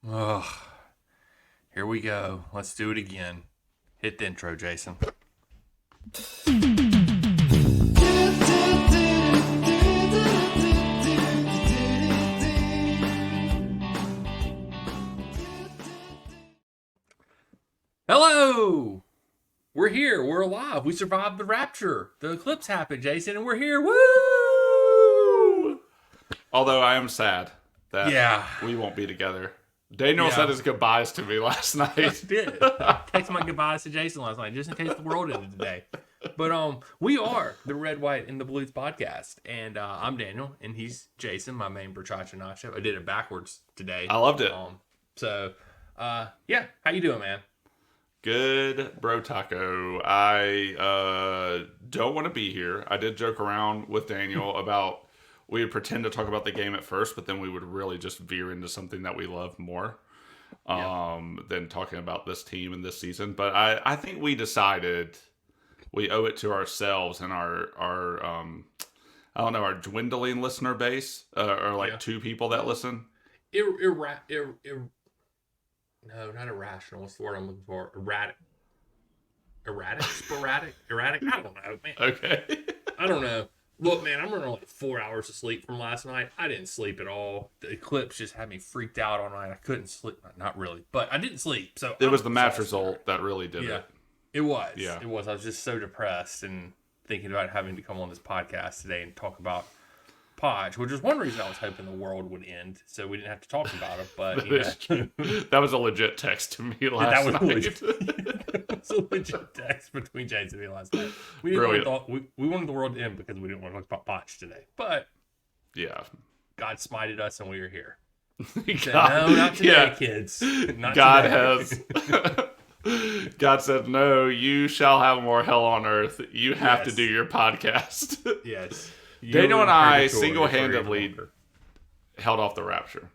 Ugh, here we go. Let's do it again. Hit the intro, Jason. Hello! We're here. We're alive. We survived the rapture. The eclipse happened, Jason, and we're here. Woo! Although I am sad that Yeah. we won't be together. Daniel said his goodbyes to me last night. I did. I texted my goodbyes to Jason last night, just in case the world ended today. But we are the Red, White, and the Blues podcast, and I'm Daniel, and he's Jason, my main Brachacha Nacho. I did it backwards today. I loved it. Yeah, how you doing, man? Good, bro taco. I don't want to be here. I did joke around with Daniel about we would pretend to talk about the game at first, but then we would really just veer into something that we love more than talking about this team and this season. But I think we decided we owe it to ourselves and our I don't know, our dwindling listener base, or two people that listen. No, not irrational. What's the word I'm looking for? Sporadic? Erratic? I don't know, man. Okay. I don't know. Look, man, I'm running like 4 hours of sleep from last night. I didn't sleep at all. The eclipse just had me freaked out all night. I couldn't sleep. Not really, but I didn't sleep. So it was the match result that really did it. It was. Yeah. It was. I was just so depressed and thinking about having to come on this podcast today and talk about Podge, which is one reason I was hoping the world would end, so we didn't have to talk about it. But that was a legit text to me last night. That was a legit text between Jason and me last night. We wanted the world to end because we didn't want to talk about Podge today. But yeah, God smited us and we are here. God, no, not today, kids. Not God today. has. God said, "No, you shall have more hell on earth. You have to do your podcast." Yes. Daniel and I single-handedly held off the rapture.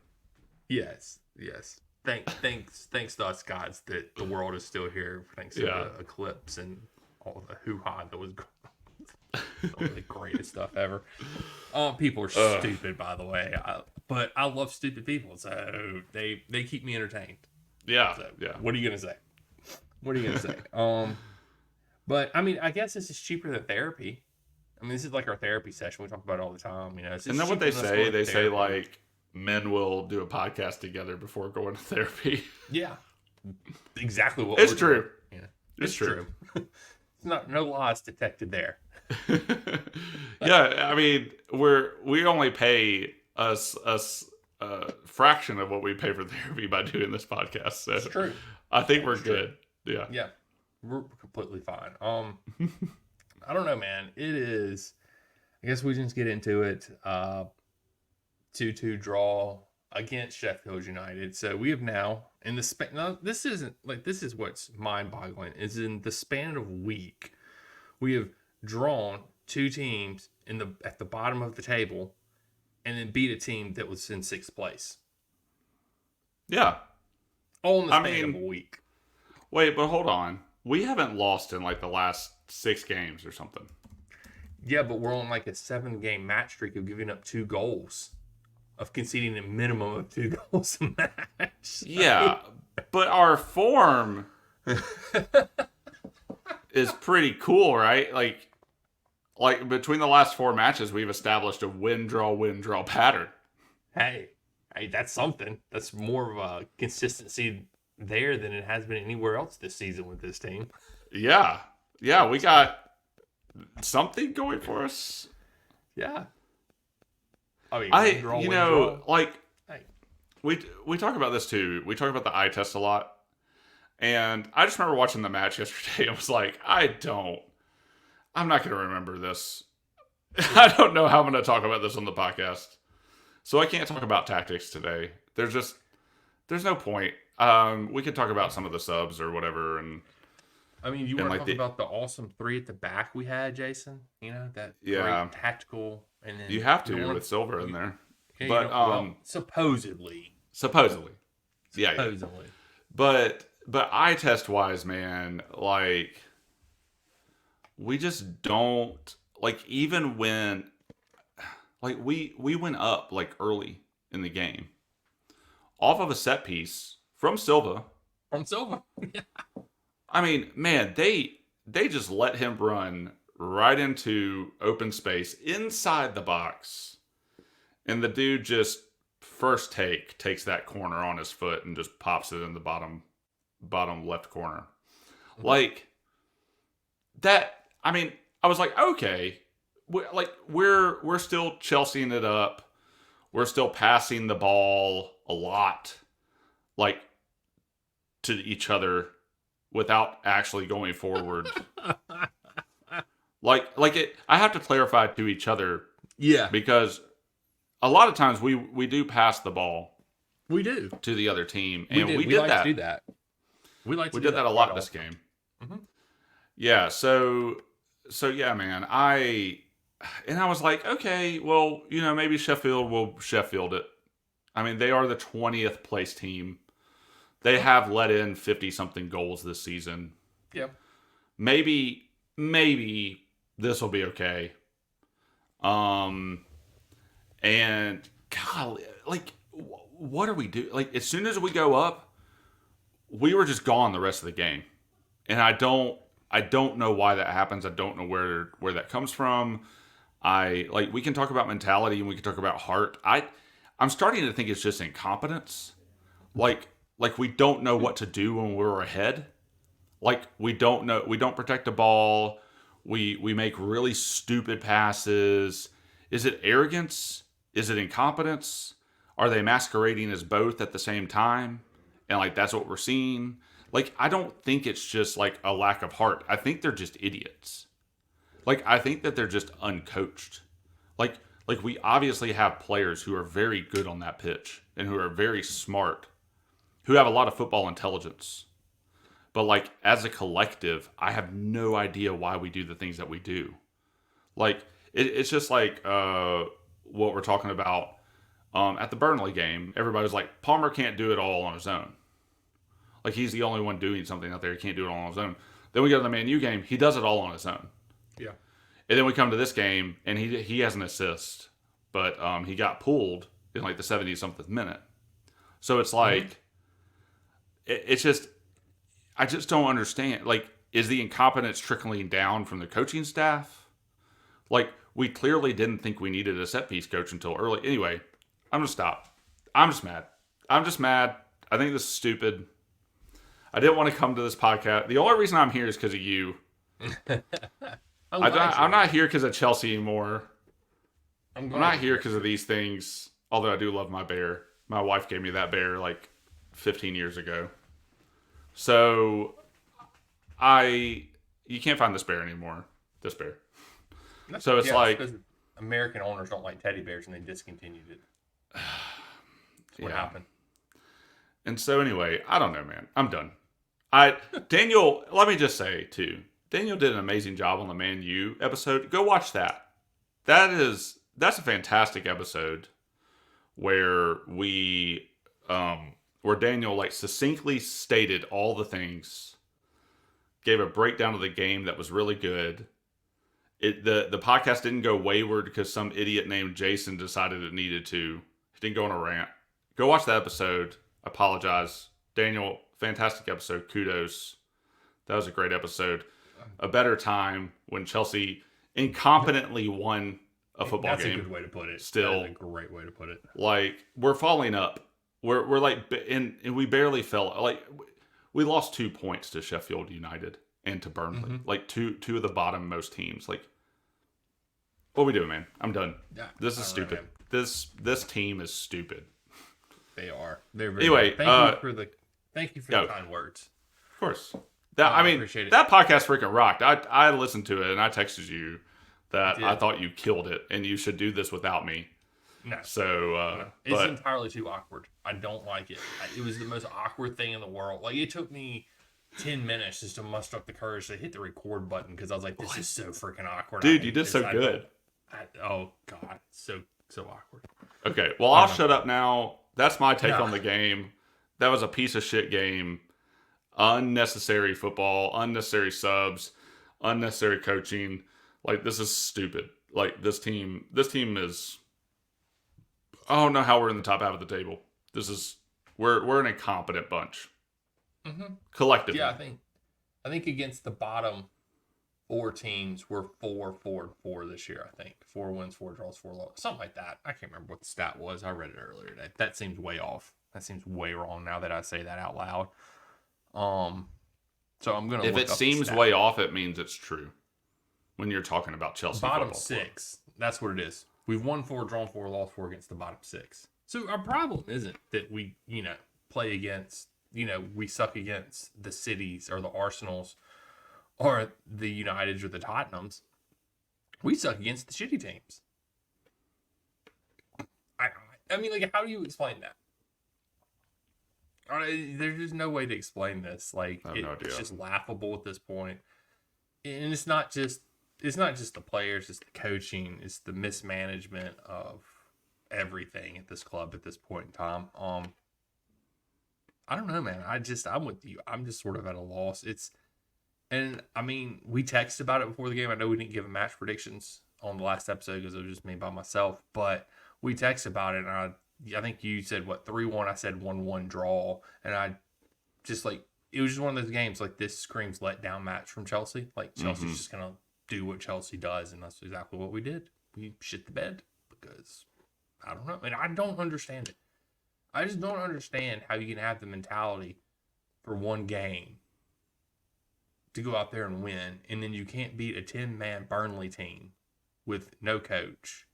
Yes. Thanks to us gods that the world is still here. Thanks to the eclipse and all the hoo-ha that was going on. The greatest stuff ever. People are stupid, by the way. But I love stupid people, so they keep me entertained. Yeah. So, yeah. What are you gonna say? But I mean, I guess this is cheaper than therapy. I mean, this is like our therapy session. We talk about it all the time. You know, isn't that what they say? They say like men will do a podcast together before going to therapy. Yeah, exactly what it's true. Yeah, it's true. It's no lies detected there. Yeah, I mean, we only pay us a fraction of what we pay for therapy by doing this podcast. So it's true. I think we're good. Yeah. Yeah, we're completely fine. I don't know, man. It is. I guess we just get into it. 2-2 draw against Sheffield United. So we have now in the span. Now this isn't like this is what's mind-boggling. Is in the span of a week, we have drawn two teams at the bottom of the table, and then beat a team that was in sixth place. Yeah, all in the span of a week. Wait, but hold on. We haven't lost in like the last 6 games or something. Yeah, but we're on like a 7-game match streak of giving up 2 goals, of conceding a minimum of 2 goals a match. So. Yeah, but our form is pretty cool, right? Like between the last 4 matches, we've established a win draw pattern. Hey, that's something. That's more of a consistency there than it has been anywhere else this season with this team. Yeah, we got something going for us. Yeah, I mean, we talk about this too. We talk about the eye test a lot, and I just remember watching the match yesterday. I was like, I'm not going to remember this. I don't know how I'm going to talk about this on the podcast, so I can't talk about tactics today. There's no point. We could talk about some of the subs or whatever, and I mean, you want to talk about the awesome 3 at the back we had, Jason? You know, that great tactical, and then you have to with Silver in there. Yeah, but supposedly. Yeah. But eye test wise, man, like we just don't like even when like we went up like early in the game. off of a set piece from Silva. From Silva. I mean, man, they just let him run right into open space inside the box. And the dude just first takes that corner on his foot and just pops it in the bottom left corner. Mm-hmm. Like that, I mean, I was like, okay, we're still Chelseaing it up. We're still passing the ball a lot, like, to each other without actually going forward. like it. I have to clarify to each other. Yeah. Because a lot of times we do pass the ball. We do. To the other team. And we did like that. To do that. We did that a lot this game. Mm-hmm. Yeah, so yeah, man. I was like, okay, well, maybe Sheffield will Sheffield it. I mean, they are the 20th place team. They have let in 50-something goals this season. Yeah. Maybe this will be okay. And God, like, what are we doing? Like, as soon as we go up, we were just gone the rest of the game. And I don't know why that happens. I don't know where that comes from. We can talk about mentality and we can talk about heart. I'm starting to think it's just incompetence. Like we don't know what to do when we're ahead. Like we don't protect the ball. We make really stupid passes. Is it arrogance? Is it incompetence? Are they masquerading as both at the same time? And like that's what we're seeing. Like I don't think it's just like a lack of heart. I think they're just idiots. Like I think that they're just uncoached. Like we obviously have players who are very good on that pitch and who are very smart, who have a lot of football intelligence. But like as a collective, I have no idea why we do the things that we do. Like it's just like what we're talking about at the Burnley game. Everybody was like, Palmer can't do it all on his own. Like he's the only one doing something out there. He can't do it all on his own. Then we go to the Man U game. He does it all on his own. Yeah. And then we come to this game, and he has an assist, but he got pulled in like the 70-something minute. So it's like, it's just, I just don't understand. Like, is the incompetence trickling down from the coaching staff? Like, we clearly didn't think we needed a set piece coach until early. Anyway, I'm going to stop. I'm just mad. I think this is stupid. I didn't want to come to this podcast. The only reason I'm here is because of you. I'm not here because of Chelsea anymore. I'm not here because of these things. Although I do love my bear. My wife gave me that bear like 15 years ago. So you can't find this bear anymore. This bear. So it's like American owners don't like teddy bears and they discontinued it. That's what happened. And so anyway, I don't know, man. I'm done. Daniel, let me just say too, Daniel did an amazing job on the Man U episode. Go watch that. That's a fantastic episode where where Daniel like succinctly stated all the things, gave a breakdown of the game that was really good. The podcast didn't go wayward because some idiot named Jason decided it needed to. He didn't go on a rant. Go watch that episode. I apologize. Daniel, fantastic episode. Kudos. That was a great episode. A better time when Chelsea incompetently won a football game. That's a good way to put it. Still, that's a great way to put it. Like, we're falling up. We're like, and we barely fell. Like, we lost 2 points to Sheffield United and to Burnley. Mm-hmm. Like, two of the bottom most teams. Like, what are we doing, man? I'm done. Yeah, this is stupid. Know, this team is stupid. They are. They're very anyway. Thank you for the kind words. Of course. I mean, that podcast freaking rocked. I listened to it and I texted you that I thought you killed it and you should do this without me. No. So it's entirely too awkward. I don't like it. It was the most awkward thing in the world. Like, it took me 10 minutes just to muster up the courage to hit the record button because I was like, this is so freaking awkward. Dude, you did so good. Oh God, so awkward. Okay, well, I'll shut up now. That's my take on the game. That was a piece of shit game. Unnecessary football, unnecessary subs, unnecessary coaching. Like, this is stupid. Like, this team is, I don't know how we're in the top half of the table. We're an incompetent bunch. Mm-hmm. Collectively. Yeah, I think against the bottom 4 teams, we're 4-4-4 this year. I think 4 wins, 4 draws, 4 losses, something like that. I can't remember what the stat was. I read it earlier today. That seems way off. That seems way wrong now that I say that out loud. So I'm gonna. If it seems way off, it means it's true. When you're talking about Chelsea bottom 6, that's what it is. We've won 4, drawn 4, lost 4 against the bottom 6. So our problem isn't that we, play against, we suck against the Cities or the Arsenals or the Uniteds or the Tottenhams. We suck against the shitty teams. I mean, like, how do you explain that? There's just no way to explain this. Like, it's just laughable at this point. And it's not just the players, it's the coaching, it's the mismanagement of everything at this club at this point in time. I don't know, man. I'm with you. I'm just sort of at a loss. And I mean, we texted about it before the game. I know we didn't give match predictions on the last episode because it was just me by myself, but we texted about it, and I think you said 3-1. I said 1-1 draw, and I just it was just one of those games like this screams letdown match from Chelsea. Like Chelsea's just gonna do what Chelsea does, and that's exactly what we did. We shit the bed because I don't know, and I don't understand it. I just don't understand how you can have the mentality for one game to go out there and win, and then you can't beat a 10-man Burnley team with no coach,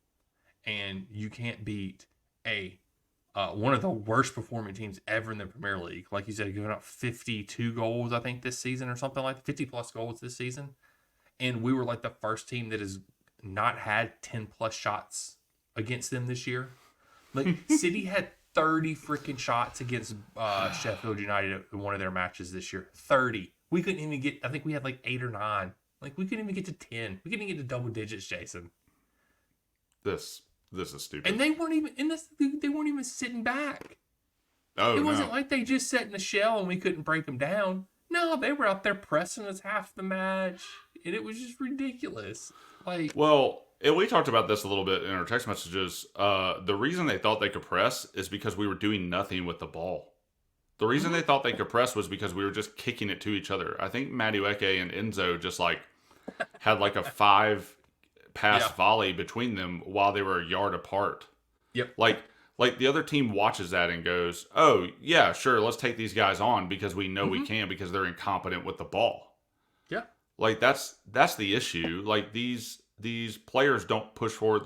and you can't beat one of the worst performing teams ever in the Premier League. Like you said, giving up 52 goals, I think, this season or something like that, 50 plus goals this season. And we were like the first team that has not had 10 plus shots against them this year. Like City had 30 freaking shots against Sheffield United in one of their matches this year. 30. We couldn't even get, I think we had like 8 or 9. Like we couldn't even get to 10. We couldn't even get to double digits, Jason. This is stupid. And they weren't even sitting back. Oh, it wasn't like they just sat in the shell and we couldn't break them down. No, they were out there pressing us half the match, and it was just ridiculous. And we talked about this a little bit in our text messages. The reason they thought they could press is because we were doing nothing with the ball. The reason they thought they could press was because we were just kicking it to each other. I think Madueke and Enzo just had a 5-pass volley between them while they were a yard apart. Yep. Like the other team watches that and goes, "Oh yeah, sure, let's take these guys on because we know we can because they're incompetent with the ball." Yeah. Like that's the issue. Like these players don't push forward.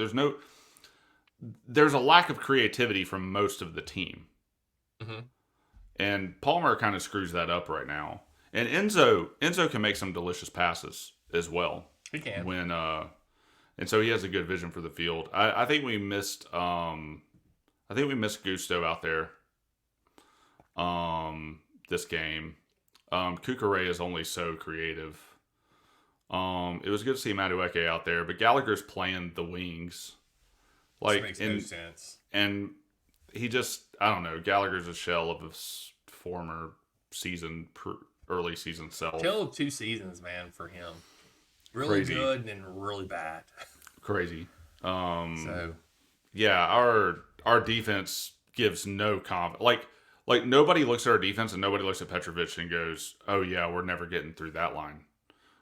There's a lack of creativity from most of the team. Mm-hmm. And Palmer kind of screws that up right now. And Enzo can make some delicious passes as well. He can. And so he has a good vision for the field. I think we missed Gusto out there. This game. Kukure is only so creative. It was good to see Madueke out there, but Gallagher's playing the wings. Which makes no sense. And he just, I don't know, Gallagher's a shell of his former early season self. Tale of 2 seasons, man, for him. Really Crazy. Good and really bad. Crazy. So yeah, our defense gives no confidence. Like nobody looks at our defense and nobody looks at Petrovic and goes, "Oh yeah, we're never getting through that line."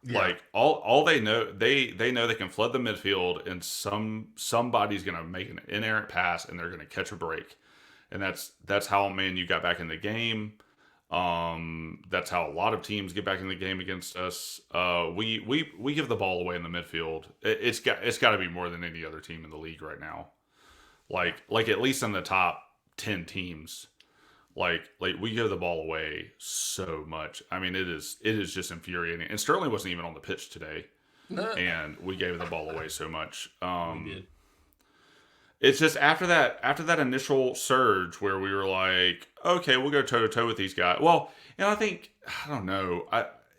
Yeah. Like all they know, they know they can flood the midfield and somebody's gonna make an inerrant pass and they're gonna catch a break, and that's how Man U got back in the game. That's how a lot of teams get back in the game against us. We give the ball away in the midfield. It's got to be more than any other team in the league right now. Like at least in the top 10 teams. Like we give the ball away so much. I mean, it is just infuriating. And Sterling wasn't even on the pitch today, and we gave the ball away so much. We did. It's just after that initial surge where we were like, okay, we'll go toe to toe with these guys. Well, and I don't know.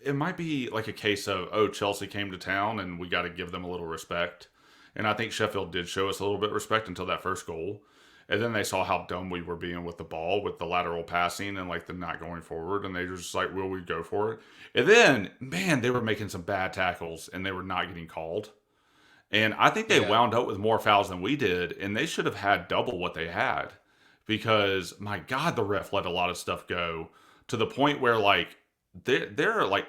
It might be like a case of, Chelsea came to town and we got to give them a little respect. And I think Sheffield did show us a little bit of respect until that first goal. And then they saw how dumb we were being with the ball, with the lateral passing and the not going forward. And they were just like, will we go for it? And then, man, they were making some bad tackles and they were not getting called. And I think they wound up with more fouls than we did. And they should have had double what they had. because my God, the ref let a lot of stuff go to the point where like they're like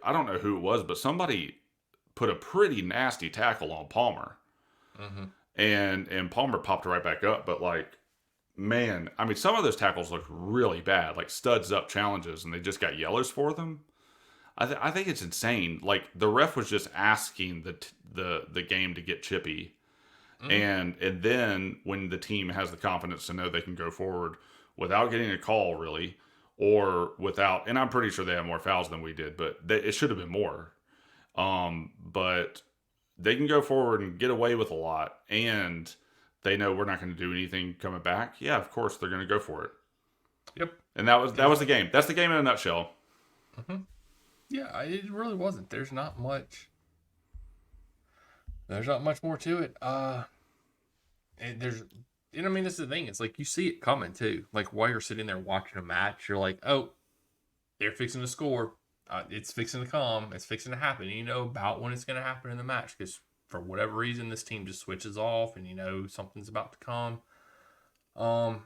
I don't know who it was, but somebody put a pretty nasty tackle on Palmer, and Palmer popped right back up. But like, man, I mean, some of those tackles looked really bad, like studs up challenges, and they just got yellows for them. I think it's insane. Like the ref was just asking the game to get chippy, and then when the team has the confidence to know they can go forward without getting a call, really, or without, and I'm pretty sure they have more fouls than we did, but it should have been more. But they can go forward and get away with a lot, and they know we're not going to do anything coming back. Yeah, of course they're going to go for it. Yep. And that was the game. That's the game in a nutshell. Yeah, it really wasn't. There's not much more to it. And I mean, this is the thing. It's like you see it coming too. Like while you're sitting there watching a match, you're like, oh, they're fixing to score. It's fixing to come. It's fixing to happen. And you know about when it's going to happen in the match because for whatever reason, this team just switches off, and you know something's about to come. And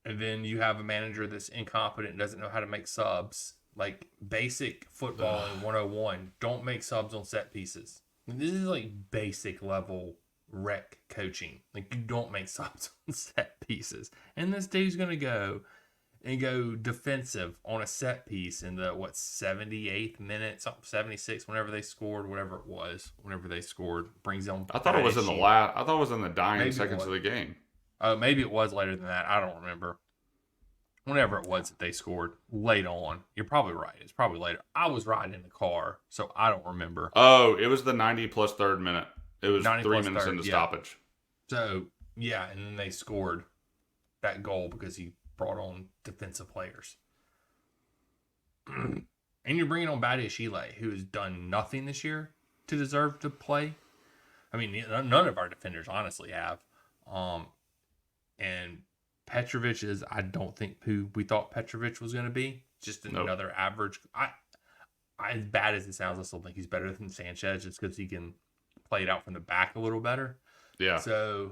then you have a manager that's incompetent and doesn't know how to make subs. Like basic football in 101, don't make subs on set pieces. This is like basic level rec coaching. Like you don't make subs on set pieces. And this dude's gonna go defensive on a set piece in the 78th minute, something 76, whenever they scored, whatever it was, whenever they scored, brings on. I thought it was in the last. I thought it was in the dying Maybe seconds of the game. Maybe it was later than that. I don't remember. Whenever it was that they scored late on. You're probably right. It's probably later. I was riding in the car, so I don't remember. Oh, it was the 90 plus third minute. It was 3 minutes third, into stoppage. So, yeah, and then they scored that goal because he brought on defensive players. And you're bringing on Badi Ashile, who has done nothing this year to deserve to play. I mean, none of our defenders honestly have. And Petrovic is, I don't think who we thought Petrovic was going to be. Just another average. As bad as it sounds, I still think he's better than Sanchez just because he can play it out from the back a little better. Yeah. So,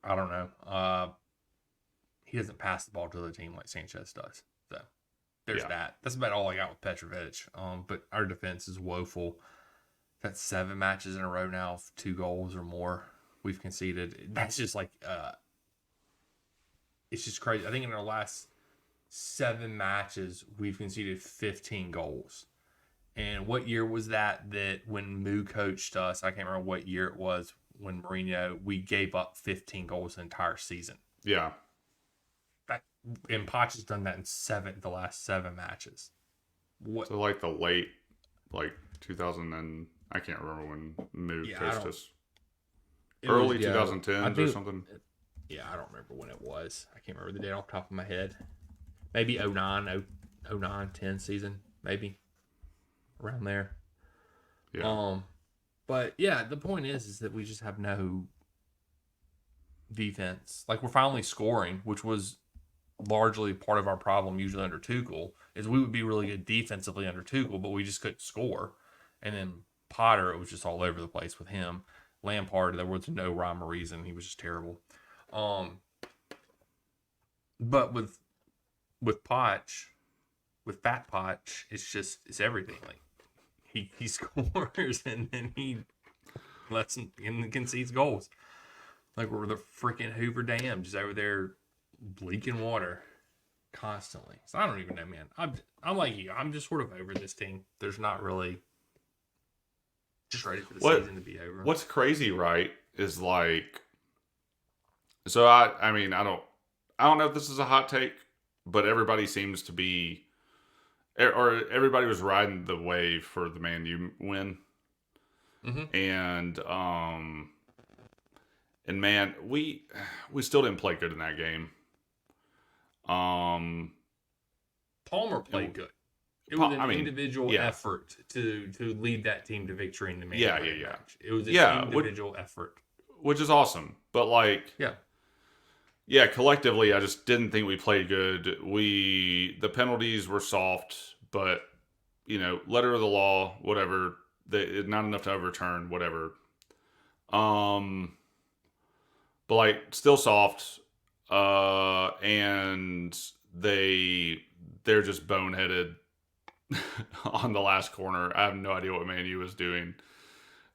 I don't know. He doesn't pass the ball to the team like Sanchez does. So, there's that. That's about all I got with Petrovic. But our defense is woeful. That's 7 matches in a row now, 2 goals or more we've conceded. That's just like, it's just crazy. I think in our last 7 matches, we've conceded 15 goals. And what year was that when Moo coached us, I can't remember what year it was, when Mourinho, we gave up 15 goals the entire season. Yeah. And Poch has done that in the last 7 matches. So like the late, 2000 and, I can't remember when Moo coached us. Early 2010s or something. Yeah, I don't remember when it was. I can't remember the date off the top of my head. Maybe 09, 10 season, maybe. Around there. Yeah. But yeah, the point is that we just have no defense. Like we're finally scoring, which was largely part of our problem usually under Tuchel, is we would be really good defensively under Tuchel, but we just couldn't score. And then Potter, it was just all over the place with him. Lampard, there was no rhyme or reason. He was just terrible. But with Poch, with Fat Poch, it's everything. Like he scores and then he lets him and concedes goals. Like we're the freaking Hoover Dam, just over there leaking water constantly. So I don't even know, man. I'm like you. I'm just sort of over this team. There's not really. Just ready for the season to be over. What's crazy, right, is like, so I mean, I don't know if this is a hot take, but everybody seems to be, or everybody was riding the wave for the Man U win. And man, we still didn't play good in that game. Palmer played good. It was an individual effort to lead that team to victory in the main match. It was an individual effort. Which is awesome. But collectively I just didn't think we played good. The penalties were soft, but letter of the law, whatever. Not enough to overturn, whatever. But but like still soft. And they're just boneheaded on the last corner. I have no idea what Man U was doing.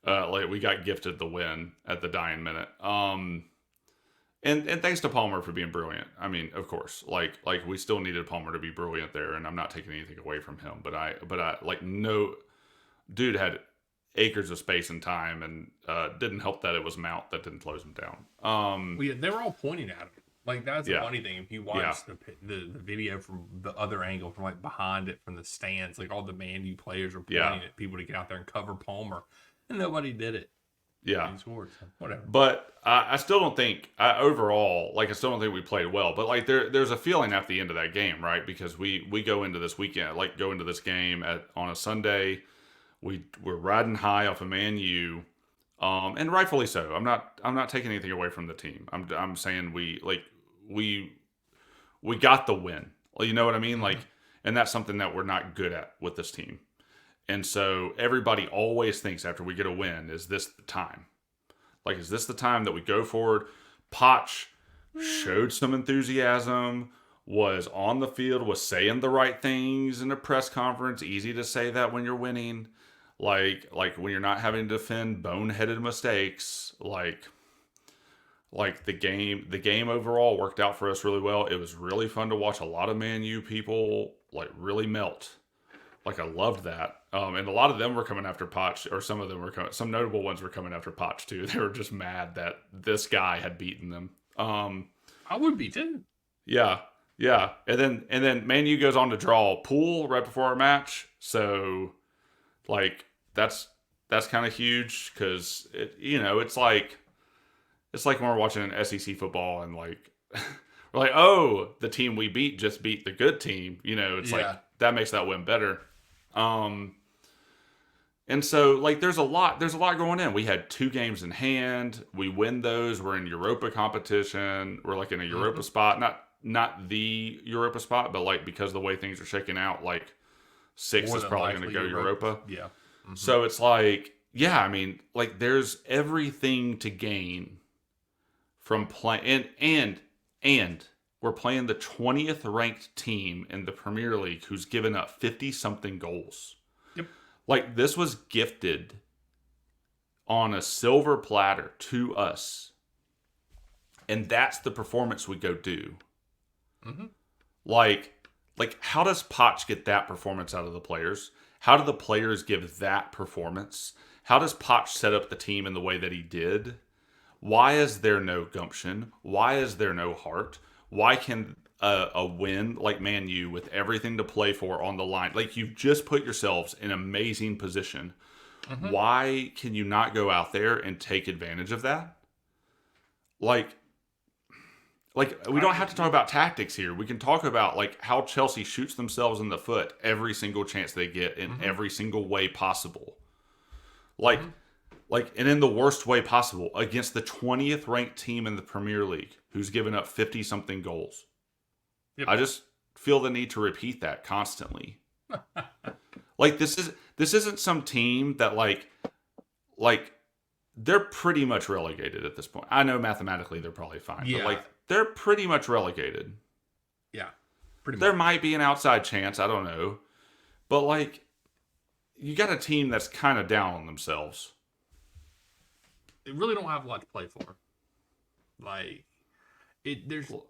Like we got gifted the win at the dying minute. And thanks to Palmer for being brilliant. I mean, of course, like we still needed Palmer to be brilliant there, and I'm not taking anything away from him. But I like no dude had acres of space and time, and didn't help that it was Mount that didn't close him down. Well, yeah, they were all pointing at him. Like that's the funny thing. If you watch the video from the other angle, from like behind it, from the stands, like all the Man U players are pointing at people to get out there and cover Palmer, and nobody did it. Yeah, he scored, so whatever. But I still don't think overall, like I still don't think we played well. But like there's a feeling at the end of that game, right? Because we go into this weekend, like go into this game on a Sunday. We're riding high off of Man U, and rightfully so. I'm not taking anything away from the team. I'm saying we got the win. You know what I mean? Like, and that's something that we're not good at with this team. And so everybody always thinks after we get a win, is this the time? Like, is this the time that we go forward? Poch showed some enthusiasm, was on the field, was saying the right things in a press conference. Easy to say that when you're winning. Like when you're not having to defend boneheaded mistakes. Like the game overall worked out for us really well. It was really fun to watch a lot of Man U people like really melt. Like I loved that. And a lot of them were coming after Poch, or some of them were coming. Some notable ones were coming after Poch too. They were just mad that this guy had beaten them. I would be too. Yeah. And then Man U goes on to draw Poole right before our match. So like that's kind of huge because it's like when we're watching an SEC football and like we're like, oh, the team we beat just beat the good team. It's like that makes that win better. And so like there's a lot going in. We had 2 games in hand. We win those. We're in Europa competition. We're like in a Europa spot, not the Europa spot, but like because the way things are shaking out, like 6 is probably going to go Europa. Yeah. Mm-hmm. So it's like, yeah, I mean, like there's everything to gain from playing, and we're playing the 20th ranked team in the Premier League who's given up 50 something goals. Yep. Like this was gifted on a silver platter to us. And that's the performance we go do. Mm-hmm. Like how does Poch get that performance out of the players? How do the players give that performance? How does Poch set up the team in the way that he did? Why is there no gumption? Why is there no heart? Why can a win like Man U with everything to play for on the line, like you've just put yourselves in an amazing position, why can you not go out there and take advantage of that? Like we don't have to talk about tactics here. We can talk about like how Chelsea shoots themselves in the foot every single chance they get in every single way possible. Like and in the worst way possible against the 20th ranked team in the Premier League who's given up 50 something goals. Yep. I just feel the need to repeat that constantly. Like this isn't some team that like they're pretty much relegated at this point. I know mathematically they're probably fine, but like they're pretty much relegated. Yeah. Pretty much. There might be an outside chance, I don't know. But like you got a team that's kind of down on themselves. They really don't have a lot to play for. Like it's ridiculous.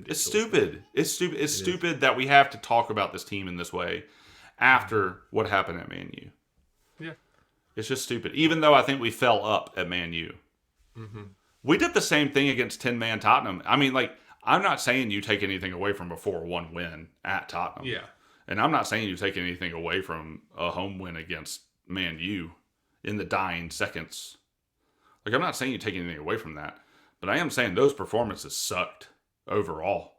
It's stupid. It's stupid that we have to talk about this team in this way after what happened at Man U. Yeah. It's just stupid. Even though I think we fell up at Man U. Mm-hmm. We did the same thing against 10-man Tottenham. I mean, like, I'm not saying you take anything away from a 4-1 win at Tottenham. Yeah. And I'm not saying you take anything away from a home win against Man U in the dying seconds. Like, I'm not saying you take anything away from that. But I am saying those performances sucked overall.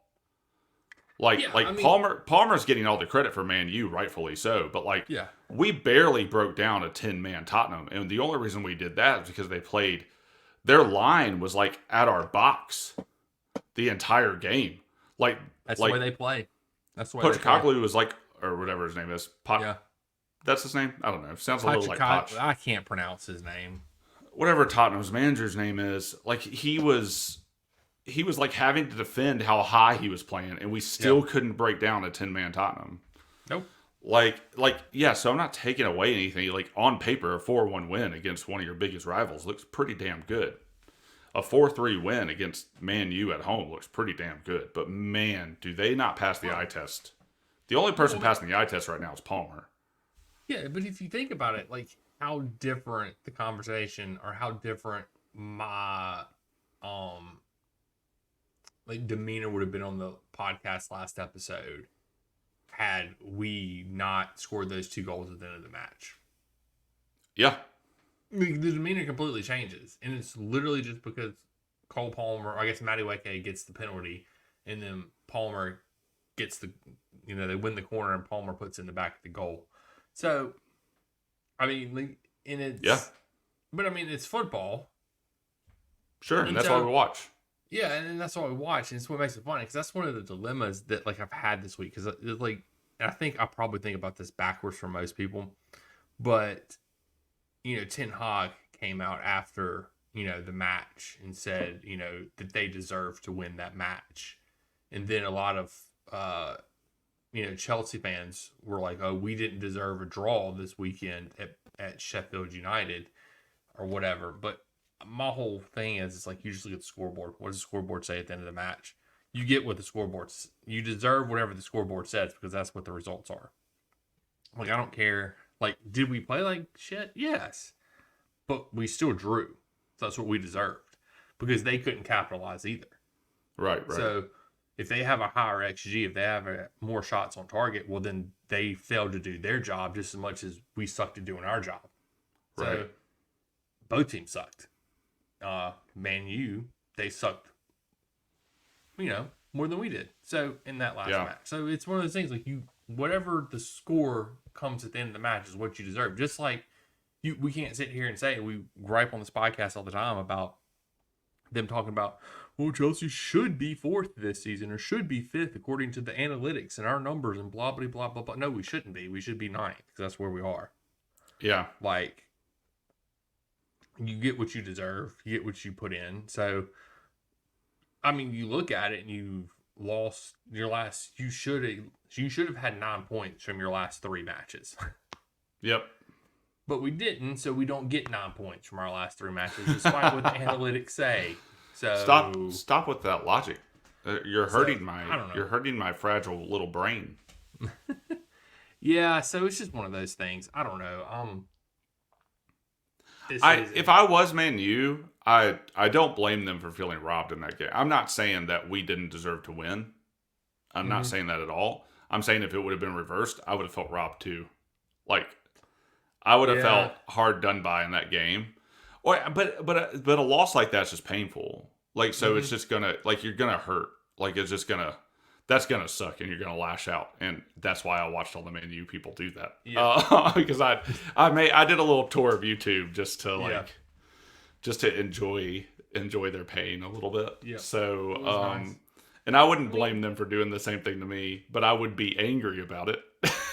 Palmer's getting all the credit for Man U, rightfully so. But, like, we barely broke down a 10-man Tottenham. And the only reason we did that is because they played... Their line was, like, at our box the entire game. Like That's the way they play. That's the way Pochettino was like... Or whatever his name is. That's his name? I don't know. Sounds a little like Poch. I can't pronounce his name. whatever Tottenham's manager's name is, like he was like having to defend how high he was playing, and we still couldn't break down a 10-man Tottenham. Nope. Like, yeah, so I'm not taking away anything. Like, on paper, a 4-1 win against one of your biggest rivals looks pretty damn good. A 4-3 win against Man U at home looks pretty damn good. But, man, do they not pass the eye test. The only person passing the eye test right now is Palmer. Yeah, but if you think about it, like, how different the conversation or how different my demeanor would have been on the podcast last episode had we not scored those 2 goals at the end of the match. Yeah. The demeanor completely changes. And it's literally just because Cole Palmer, I guess Madueke gets the penalty, and then Palmer gets they win the corner and Palmer puts in the back of the goal. So, I mean, and it's... Yeah. But, I mean, it's football. Sure, and that's why we watch. Yeah, and that's why we watch, and it's what makes it funny, because that's one of the dilemmas that, like, I've had this week, because, like, I think I probably think about this backwards for most people, but, Ten Hag came out after, the match and said, that they deserve to win that match, and then a lot of, Chelsea fans were like, oh, we didn't deserve a draw this weekend at Sheffield United, or whatever, but my whole thing is, it's like, you just look at the scoreboard. What does the scoreboard say at the end of the match? You get what the scoreboard... You deserve whatever the scoreboard says, because that's what the results are. Like, I don't care. Like, did we play like shit? Yes. But we still drew. So that's what we deserved. Because they couldn't capitalize either. Right. So, if they have a higher XG, if they have more shots on target, well, then they failed to do their job just as much as we sucked at doing our job. So, right. Both teams sucked. Man U, they sucked, more than we did. So in that last match, so it's one of those things, like, whatever the score comes at the end of the match is what you deserve. Just like we can't sit here and say, we gripe on this podcast all the time about them talking about, well, Chelsea should be 4th this season or should be 5th according to the analytics and our numbers and blah blah blah blah blah. No, we shouldn't be. We should be 9th because that's where we are. Yeah, like. You get what you deserve. You get what you put in. So, I mean, you look at it and you've lost your last... You should have had 9 points from your last 3 matches. Yep. But we don't get 9 points from our last 3 matches, despite what the analytics say. So stop with that logic. You're hurting my fragile little brain. Yeah, so it's just one of those things. I don't know. If I was Man U, I don't blame them for feeling robbed in that game. I'm not saying that we didn't deserve to win. I'm not saying that at all. I'm saying if it would have been reversed, I would have felt robbed too. Like, I would have felt hard done by in that game. But a loss like that's just painful. Like, so it's just gonna, like, you're gonna hurt. Like, it's just gonna... That's going to suck, and you're going to lash out. And that's why I watched all the Man U people do that. Yeah. Because I did a little tour of YouTube just to enjoy their pain a little bit. Yeah. So, nice. And I wouldn't blame them for doing the same thing to me, but I would be angry about it.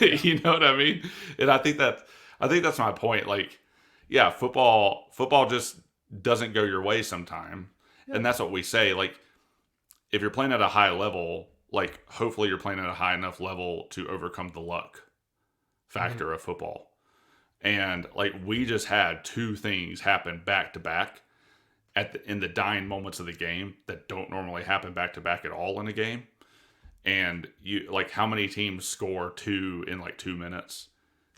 Yeah. You know what I mean? And I think that's my point. Like, yeah, football just doesn't go your way sometime. Yeah. And that's what we say. Like, if you're playing at a high level, like, hopefully you're playing at a high enough level to overcome the luck factor of football. And, like, we just had 2 things happen back to back in the dying moments of the game that don't normally happen back to back at all in a game. And you, like, how many teams score 2 in like 2 minutes?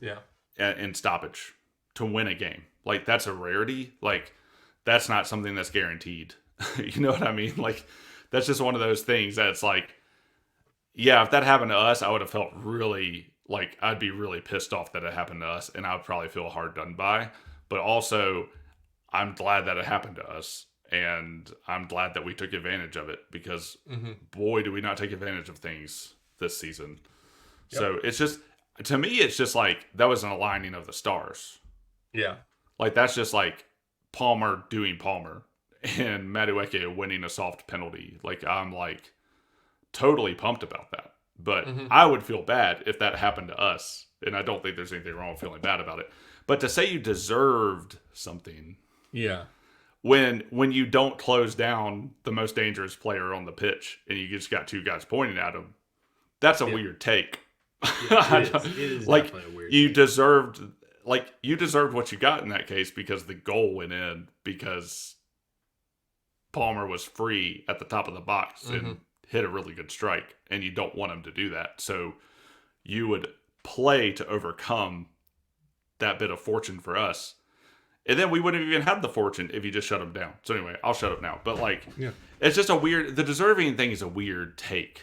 Yeah. In stoppage to win a game? Like, that's a rarity. Like, that's not something that's guaranteed. You know what I mean? Like, that's just one of those things that's like, yeah, if that happened to us, I would have felt really, like, I'd be really pissed off that it happened to us, and I would probably feel hard done by. But also, I'm glad that it happened to us, and I'm glad that we took advantage of it, because, boy, do we not take advantage of things this season. Yep. So, it's just, to me, it's just like, that was an aligning of the stars. Yeah. Like, that's just like Palmer doing Palmer, and Madueke winning a soft penalty. Like, I'm like... totally pumped about that, but I would feel bad if that happened to us, and I don't think there's anything wrong with feeling bad about it. But to say you deserved something, Yeah. When you don't close down the most dangerous player on the pitch and you just got two guys pointing at him, that's a weird take. Yeah, it is like definitely a weird you take. deserved what you got in that case because the goal went in because Palmer was free at the top of the box and hit a really good strike, and you don't want him to do that. So you would play to overcome that bit of fortune for us. And then we wouldn't have even had the fortune if you just shut him down. So anyway, I'll shut up now. But it's just the deserving thing is a weird take.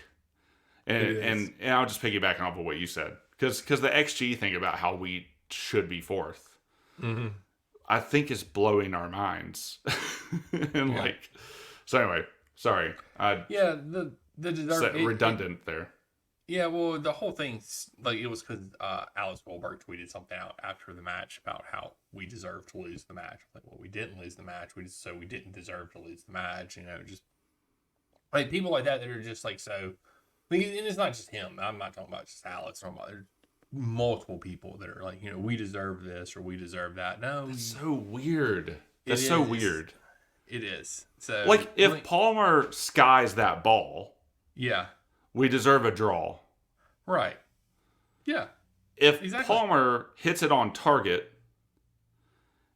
And I'll just piggyback off of what you said. Because the XG thing about how we should be fourth, I think is blowing our minds. So anyway, sorry. The redundant there. Yeah, well, the whole thing, it was because Alex Goldberg tweeted something out after the match about how we deserved to lose the match. We didn't lose the match, so we didn't deserve to lose the match. Just people like that are just so. And it's not just him. I'm not talking about just Alex. There's multiple people that are we deserve this or we deserve that. No, that's so weird. That's so weird. It is. So if Palmer skies that ball, yeah. We deserve a draw. Right. Yeah. If Palmer hits it on target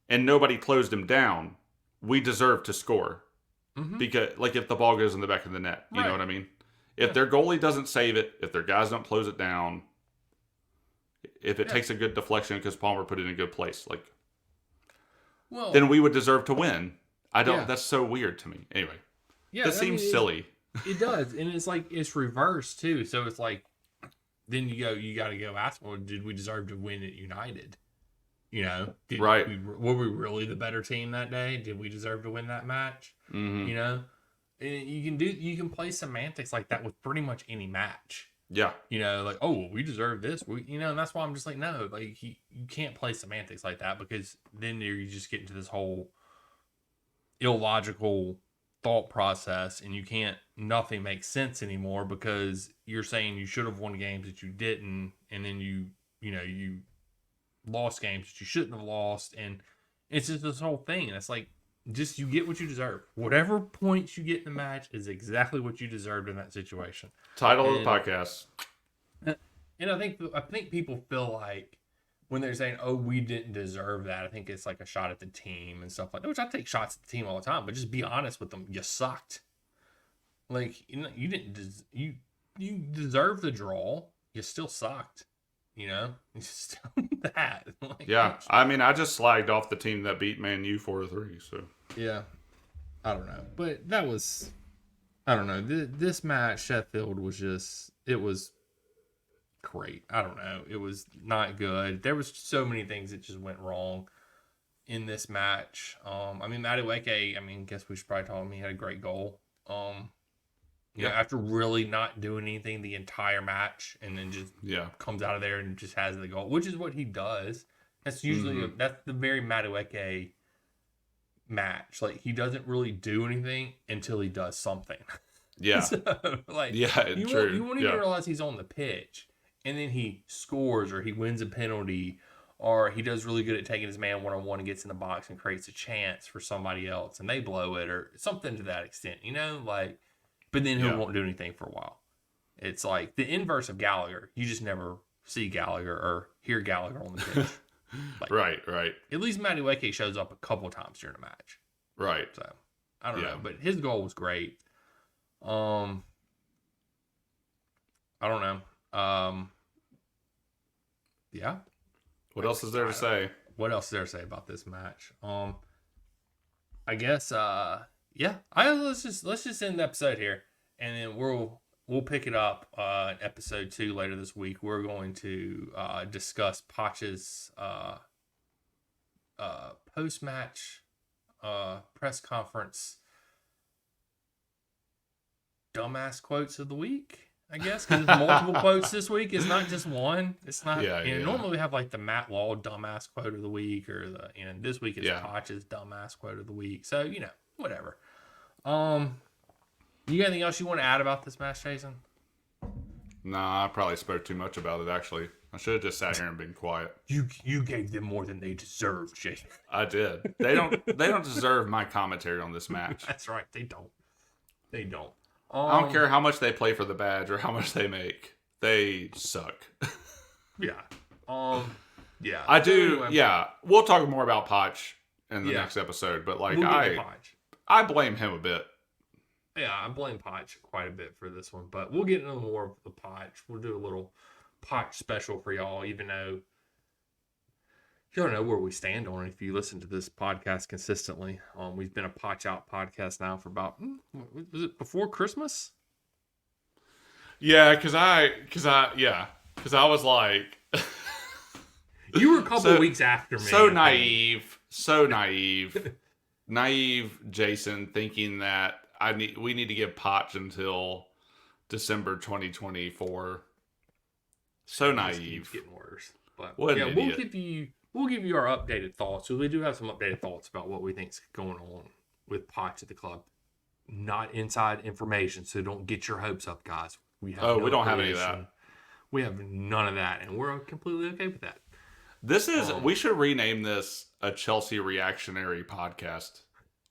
and nobody closed him down, we deserve to score. Because, if the ball goes in the back of the net. You know what I mean? If their goalie doesn't save it, if their guys don't close it down, if it takes a good deflection because Palmer put it in a good place, then we would deserve to win. That's so weird to me. Anyway. Yeah. That seems silly. It does, and it's reversed too. So it's then you got to go ask, well, did we deserve to win at United? Were we really the better team that day? Did we deserve to win that match? And you can play semantics like that with pretty much any match. Yeah. We deserve this. And that's why I'm just no, you can't play semantics like that because then you just get into this whole illogical thought process and nothing makes sense anymore because you're saying you should have won games that you didn't, and then you lost games that you shouldn't have lost, and it's just this whole thing. And it's just you get what you deserve. Whatever points you get in the match is exactly what you deserved in that situation. Title of the podcast. And I think people feel when they're saying, "Oh, we didn't deserve that," I think it's a shot at the team and stuff like that. Which I take shots at the team all the time, but just be honest with them. You sucked. You didn't. You deserve the draw. You still sucked. It's still that. Yeah, I just slagged off the team that beat Man U 4-3. So yeah, I don't know, but that was, I don't know. This match, Sheffield it was great. I don't know. It was not good. There was so many things that just went wrong in this match. Madueke, guess we should probably tell him he had a great goal. After really not doing anything the entire match and then just comes out of there and just has the goal, which is what he does. That's usually that's the very Madueke match. He doesn't really do anything until he does something. Yeah. So, true. You won't even realize he's on the pitch. And then he scores or he wins a penalty or he does really good at taking his man one-on-one and gets in the box and creates a chance for somebody else and they blow it or something to that extent, but then he won't do anything for a while. It's the inverse of Gallagher. You just never see Gallagher or hear Gallagher on the pitch. Right. At least Madueke shows up a couple times during the match. Right. So, I don't know, but his goal was great. I don't know. Yeah. What else is there to say? What else is there to say about this match? I guess let's just end the episode here, and then we'll pick it up in episode 2 later this week. We're going to discuss Poch's post-match press conference dumbass quotes of the week. I guess because it's multiple quotes this week. It's not just one. It's not. Normally we have the Matt Law dumbass quote of the week, or this week is Poch's dumbass quote of the week. So whatever. You got anything else you want to add about this match, Jason? Nah, I probably spoke too much about it, actually. I should have just sat here and been quiet. You gave them more than they deserved, Jason. I did. They don't deserve my commentary on this match. That's right. They don't. They don't. I don't care how much they play for the badge or how much they make. They suck. Yeah. Yeah. I do. Yeah. We'll talk more about Potch in the next episode, but like I blame him a bit. Yeah, I blame Potch quite a bit for this one, but we'll get into more of the Potch. We'll do a little Potch special for y'all, even though you don't know where we stand on it if you listen to this podcast consistently. We've been a Potch Out podcast now for about, was it before Christmas? Yeah, because I was like, you were a couple weeks after me. So naive, naive Jason, thinking that we need to give Potch until December 2024. So naive. Getting worse, but what yeah, we'll give you our updated thoughts. So we do have some updated thoughts about what we think's going on with Potch at the club. Not inside information, so don't get your hopes up, guys. We don't have any of that. We have none of that, and we're completely okay with that. This is we should rename this a Chelsea reactionary podcast.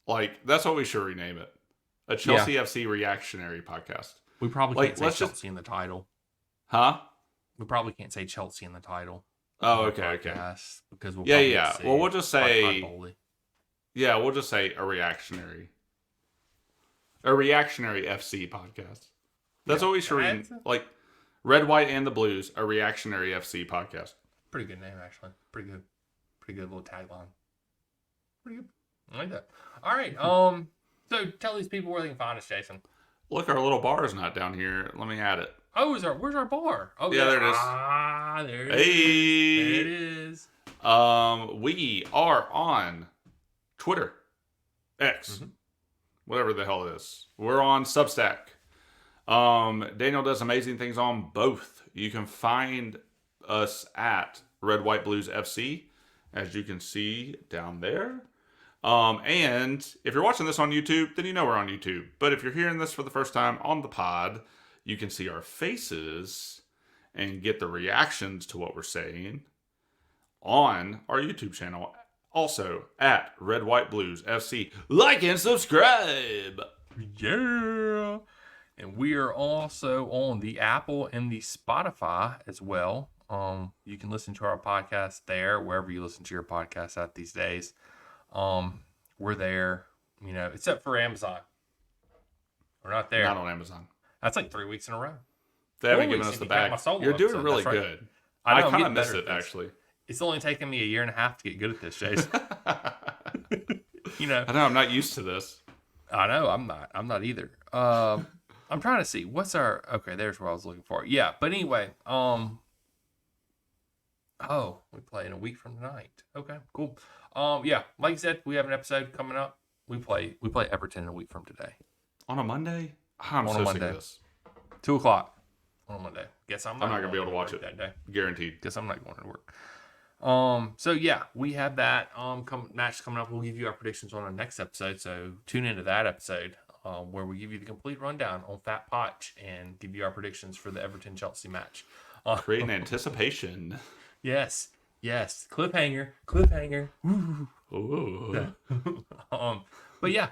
Like that's what we should rename it. A Chelsea FC reactionary podcast. We probably can't say Chelsea in the title. Huh? We probably can't say Chelsea in the title. Oh, okay. Because we'll Well, we'll just say we'll just say a reactionary FC podcast. That's what we should read. Like Red, White, and the Blues, a reactionary FC podcast. Pretty good name, actually. Pretty good little tagline. Pretty good. I like that. All right. So tell these people where they can find us, Jason. Look, our little bar is not down here. Let me add it. Oh, where's our bar? Oh, yeah, there it is. Ah, there it is. There it is. We are on Twitter, X, whatever the hell it is. We're on Substack. Daniel does amazing things on both. You can find us at Red, White, Blues FC, as you can see down there. And if you're watching this on YouTube, then you know we're on YouTube. But if you're hearing this for the first time on the pod, you can see our faces and get the reactions to what we're saying on our YouTube channel. Also at Red, White, Blues FC. Like and subscribe. Yeah. And we are also on the Apple and the Spotify as well. You can listen to our podcast there, wherever you listen to your podcast at these days. We're there, except for Amazon. We're not there. Not on Amazon. That's like 3 weeks in a row. They haven't given us the bag. You're doing really good. I kind of miss it, actually. It's only taken me a year and a half to get good at this, Jason. I know, I'm not used to this. I know, I'm not either. I'm trying to see what's okay, there's what I was looking for. Yeah, but anyway, we play in a week from tonight. Okay, cool. Yeah, like I said, we have an episode coming up. We play Everton in a week from today. On a Monday? I'm so sick of this. 2:00 on a Monday. Guess I'm not going to be able to watch it that day. Guaranteed. Guess I'm not going to work. So yeah, we have that match coming up. We'll give you our predictions on our next episode. So tune into that episode where we give you the complete rundown on Fat Potch and give you our predictions for the Everton Chelsea match. Creating anticipation. Yes. Cliffhanger. Ooh. But yeah,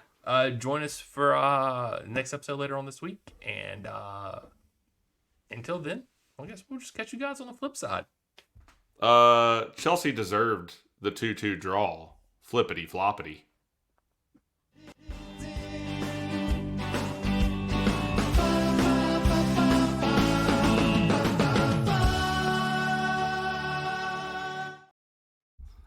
join us for next episode later on this week. And until then, I guess we'll just catch you guys on the flip side. Chelsea deserved the 2-2 draw. Flippity floppity.